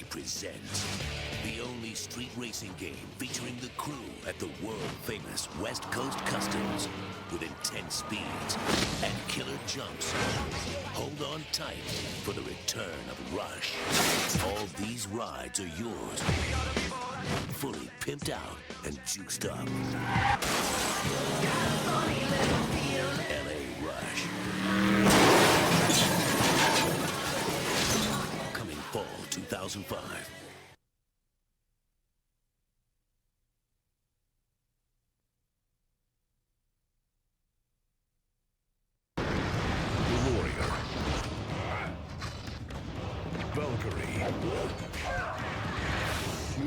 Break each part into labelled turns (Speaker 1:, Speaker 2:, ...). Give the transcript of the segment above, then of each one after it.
Speaker 1: Presents the only street racing game featuring the crew at the world-famous West Coast Customs with intense speeds and killer jumps. Hold on tight for the return of Rush. All these rides are yours, fully pimped out and juiced up. LA Rush. Coming fall 2005.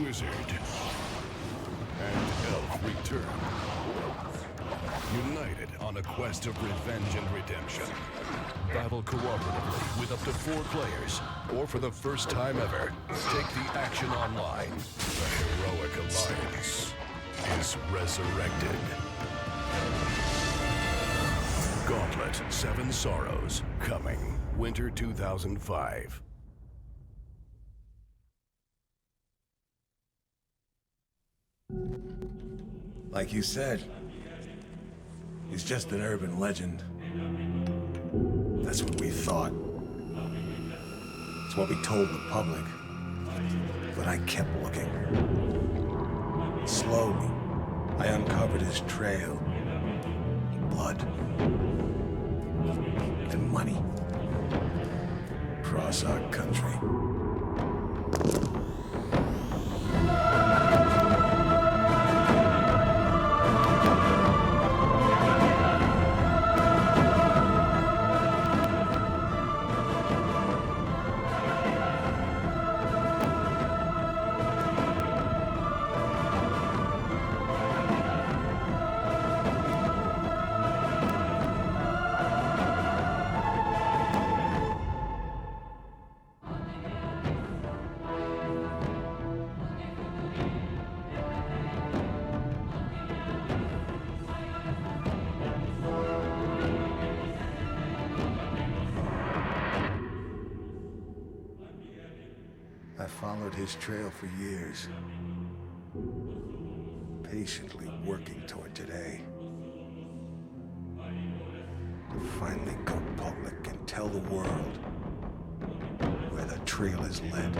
Speaker 2: Wizard and Elf return, united on a quest of revenge and redemption. Battle cooperatively with up to 4 players, or for the first time ever, take the action online. The heroic alliance is resurrected. Gauntlet 7 Sorrows, coming winter 2005.
Speaker 3: Like you said, he's just an urban legend. That's what we thought. It's what we told the public. But I kept looking. Slowly, I uncovered his trail. Blood. And money. Across our country. I followed his trail for years, patiently working toward today. To finally go public and tell the world where the trail has led.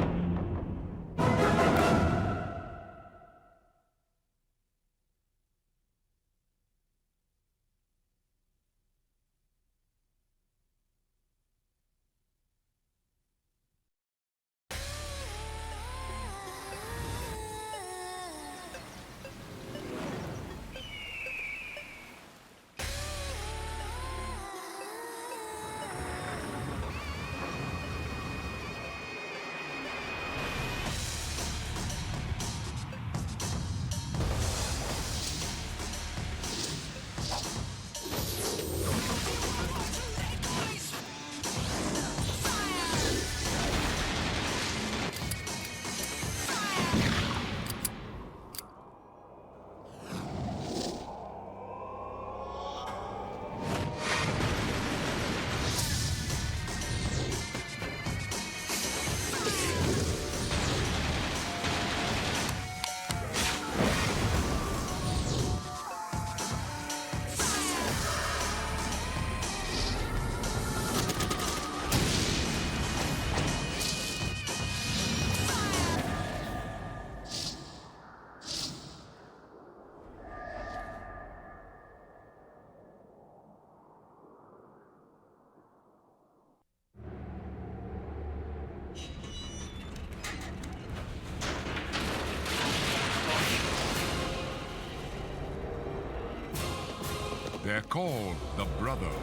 Speaker 4: They're called the Brotherhood.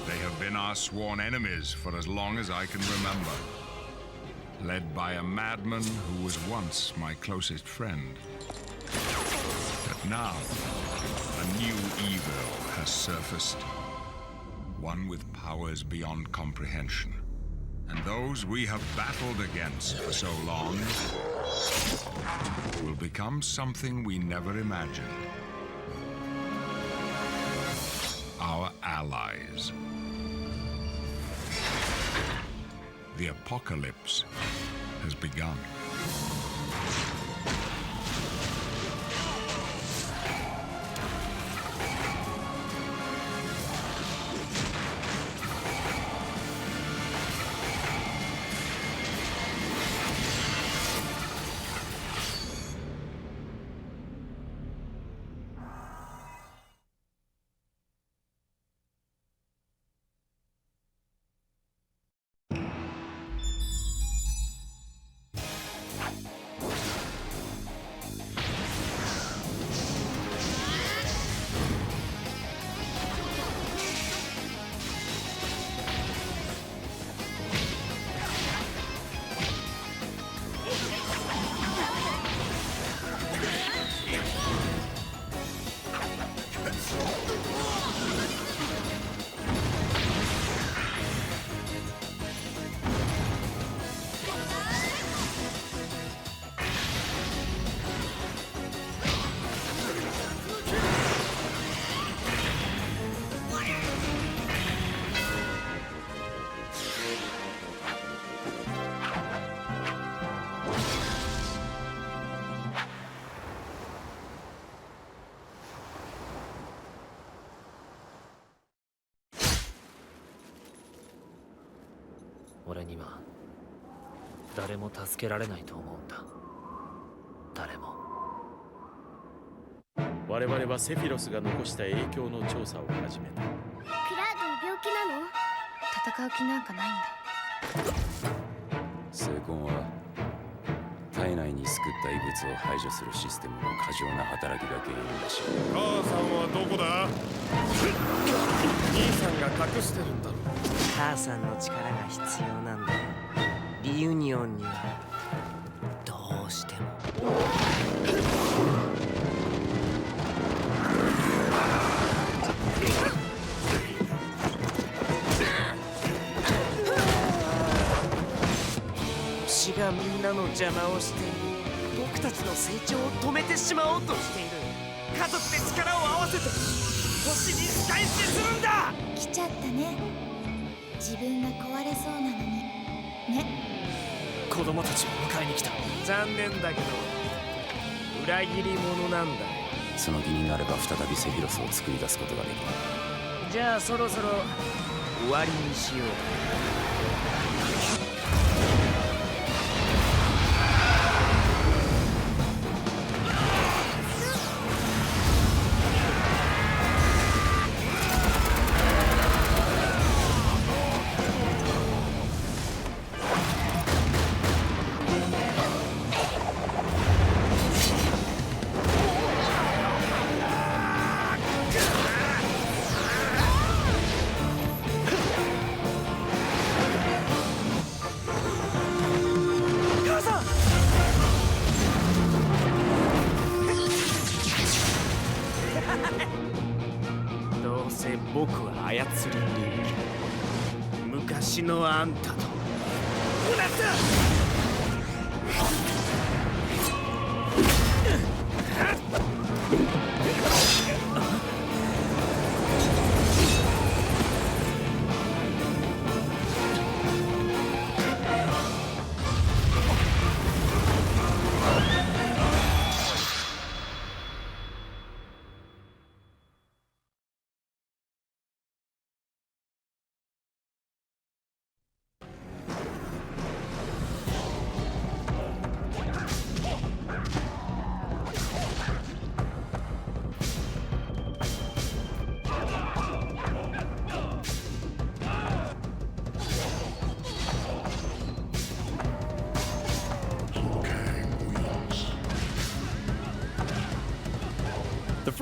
Speaker 4: They have been our sworn enemies for as long as I can remember. Led by a madman who was once my closest friend. But now, a new evil has surfaced. One with powers beyond comprehension. And those we have battled against for so long will become something we never imagined. Our allies. The apocalypse has begun.
Speaker 5: 俺には誰も助けられないと思うんだ。誰も。
Speaker 6: 我々はセフィロスが残した影響の調査を始めた。
Speaker 7: クラードの病気なの？戦う気なんかないんだ。
Speaker 8: 聖痕は体内に救った異物を排除するシステムの過剰な働きが原因だし。
Speaker 3: 母さんはどこだ？兄さんが隠してるんだろ。
Speaker 9: 母さんの力が必要なんだよ。リユニオンにはどうしても。星がみんなの邪魔をして僕たちの成長を止めてしまおうとしている。家族で力を合わせて星に仕返しするんだ。
Speaker 7: 来ちゃったね。自分が壊れそうなのにね。
Speaker 5: 子供たちを迎えに来た。
Speaker 9: 残念だけど裏切り者なんだよ。
Speaker 8: その気になれば再びセフィロスを作り出すことができる。
Speaker 9: じゃあそろそろ終わりにしよう。どうせ僕は操り人間。昔のあんたと同じだ。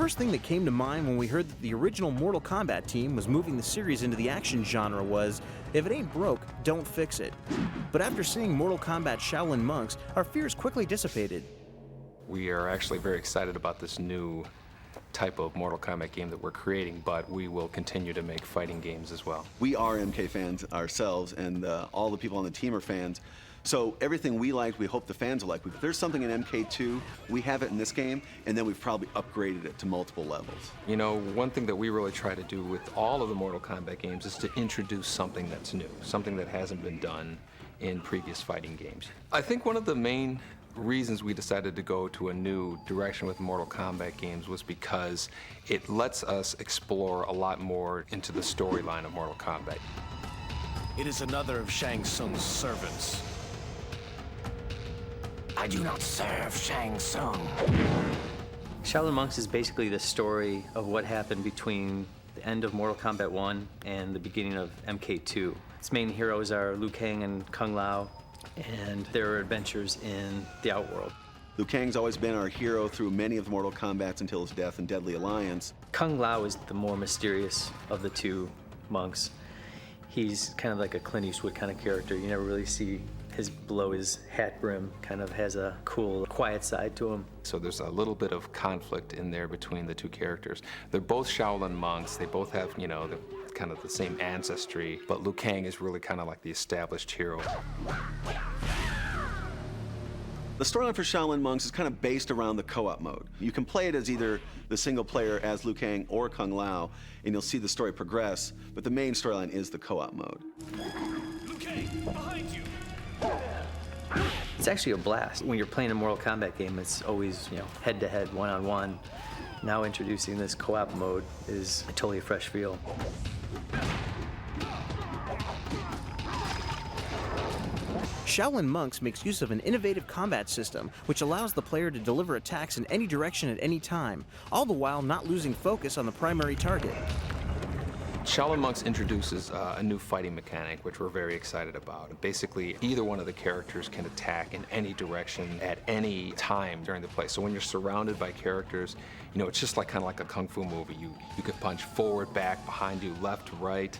Speaker 10: first thing that came to mind when we heard that the original Mortal Kombat team was moving the series into the action genre was, if it ain't broke, don't fix it. But after seeing Mortal Kombat Shaolin Monks, our fears quickly dissipated.
Speaker 11: We are actually very excited about this new type of Mortal Kombat game that we're creating, but we will continue to make fighting games as well.
Speaker 12: We are MK fans ourselves, and all the people on the team are fans. So everything we liked, we hope the fans will like. If there's something in MK2, we have it in this game, and then we've probably upgraded it to multiple levels.
Speaker 11: You know, one thing that we really try to do with all of the Mortal Kombat games is to introduce something that's new, something that hasn't been done in previous fighting games. I think one of the main reasons we decided to go to a new direction with Mortal Kombat games was because it lets us explore a lot more into the storyline of Mortal Kombat.
Speaker 1: It is another of Shang Tsung's servants. I do not serve Shang Tsung.
Speaker 13: Shaolin Monks is basically the story of what happened between the end of Mortal Kombat 1 and the beginning of MK2. Its main heroes are Liu Kang and Kung Lao, and their adventures in the Outworld.
Speaker 12: Liu Kang's always been our hero through many of the Mortal Kombats until his death in Deadly Alliance.
Speaker 13: Kung Lao is the more mysterious of the two monks. He's kind of like a Clint Eastwood kind of character. You never really see his below his hat brim, kind of has a cool, quiet side to him.
Speaker 11: So there's a little bit of conflict in there between the two characters. They're both Shaolin monks. They both have, you know, kind of the same ancestry, but Liu Kang is really kind of like the established hero.
Speaker 12: The storyline for Shaolin Monks is kind of based around the co-op mode. You can play it as either the single player as Liu Kang or Kung Lao, and you'll see the story progress, but the main storyline is the co-op mode.
Speaker 1: Liu Kang, behind you!
Speaker 13: It's actually a blast. When you're playing a Mortal Kombat game, it's always, you know, head-to-head, one-on-one. Now introducing this co-op mode is a totally fresh feel.
Speaker 10: Shaolin Monks makes use of an innovative combat system, which allows the player to deliver attacks in any direction at any time, all the while not losing focus on the primary target.
Speaker 11: Shaolin Monks introduces a new fighting mechanic, which we're very excited about. Basically, either one of the characters can attack in any direction at any time during the play. So when you're surrounded by characters, you know, it's just like kind of like a kung fu movie. You can punch forward, back, behind you, left, right,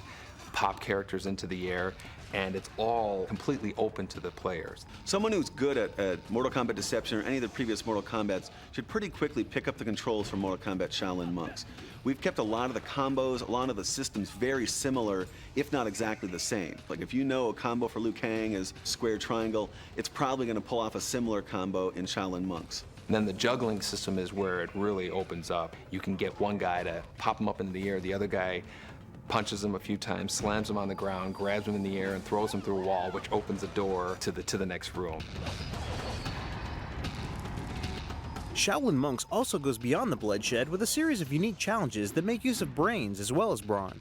Speaker 11: pop characters into the air, and it's all completely open to the players.
Speaker 12: Someone who's good at Mortal Kombat Deception or any of the previous Mortal Kombats should pretty quickly pick up the controls from Mortal Kombat Shaolin Monks. We've kept a lot of the combos, a lot of the systems very similar, if not exactly the same. Like if you know a combo for Liu Kang is square triangle, it's probably going to pull off a similar combo in Shaolin Monks.
Speaker 11: And then the juggling system is where it really opens up. You can get one guy to pop him up into the air, the other guy punches him a few times, slams him on the ground, grabs him in the air, and throws him through a wall, which opens a door to the next room.
Speaker 10: Shaolin Monks also goes beyond the bloodshed with a series of unique challenges that make use of brains as well as brawn.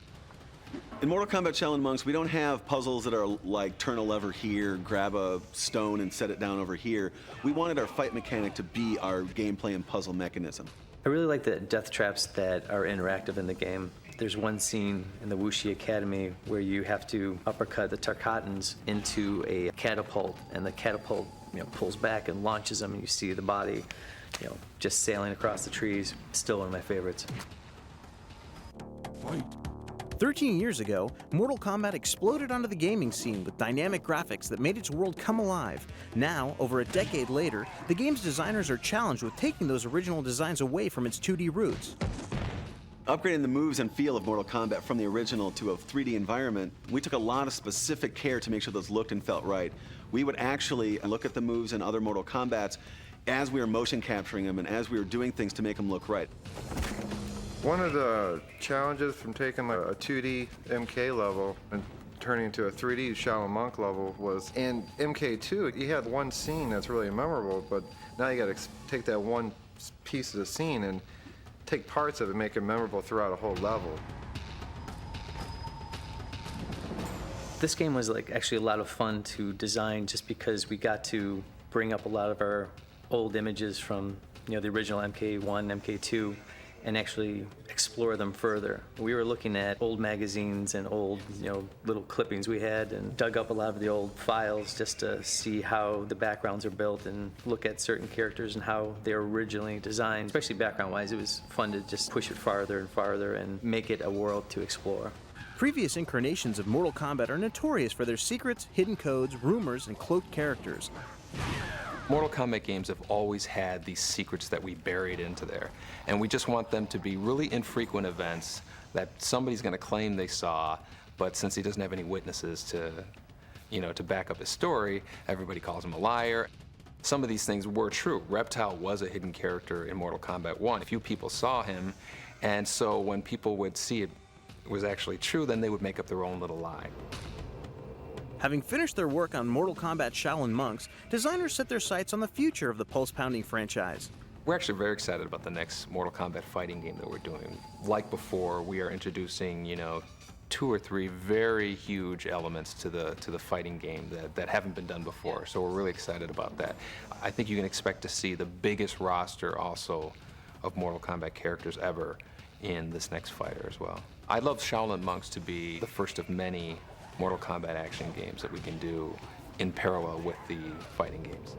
Speaker 12: In Mortal Kombat Shaolin Monks, we don't have puzzles that are like turn a lever here, grab a stone and set it down over here. We wanted our fight mechanic to be our gameplay and puzzle mechanism.
Speaker 13: I really like the death traps that are interactive in the game. There's one scene in the Wuxi Academy where you have to uppercut the Tarkatans into a catapult, and the catapult, you know, pulls back and launches them, and you see the body, you know, just sailing across the trees. Still one of my favorites.
Speaker 10: 13 years ago, Mortal Kombat exploded onto the gaming scene with dynamic graphics that made its world come alive. Now, over a decade later, the game's designers are challenged with taking those original designs away from its 2D roots.
Speaker 12: Upgrading the moves and feel of Mortal Kombat from the original to a 3D environment, we took a lot of specific care to make sure those looked and felt right. We would actually look at the moves in other Mortal Kombats as we were motion capturing them and as we were doing things to make them look right.
Speaker 14: One of the challenges from taking a 2D MK level and turning into a 3D Shaolin Monk level was in MK2, you had one scene that's really memorable, but now you got to take that one piece of the scene and take parts of it, make it memorable throughout a whole level.
Speaker 13: This game was like actually a lot of fun to design just because we got to bring up a lot of our old images from, you know, the original MK1, MK2, and actually explore them further. We were looking at old magazines and old, little clippings we had and dug up a lot of the old files just to see how the backgrounds are built and look at certain characters and how they were originally designed. Especially background-wise, it was fun to just push it farther and farther and make it a world to explore.
Speaker 10: Previous incarnations of Mortal Kombat are notorious for their secrets, hidden codes, rumors, and cloaked characters.
Speaker 11: Mortal Kombat games have always had these secrets that we buried into there, and we just want them to be really infrequent events that somebody's going to claim they saw, but since he doesn't have any witnesses to back up his story, everybody calls him a liar. Some of these things were true. Reptile was a hidden character in Mortal Kombat 1. A few people saw him, and so when people would see it was actually true, then they would make up their own little lie.
Speaker 10: Having finished their work on Mortal Kombat Shaolin Monks, designers set their sights on the future of the pulse-pounding franchise.
Speaker 11: We're actually very excited about the next Mortal Kombat fighting game that we're doing. Like before, we are introducing, 2 or 3 very huge elements to the fighting game that haven't been done before. So we're really excited about that. I think you can expect to see the biggest roster also of Mortal Kombat characters ever in this next fighter as well. I'd love Shaolin Monks to be the first of many Mortal Kombat action games that we can do in parallel with the fighting games.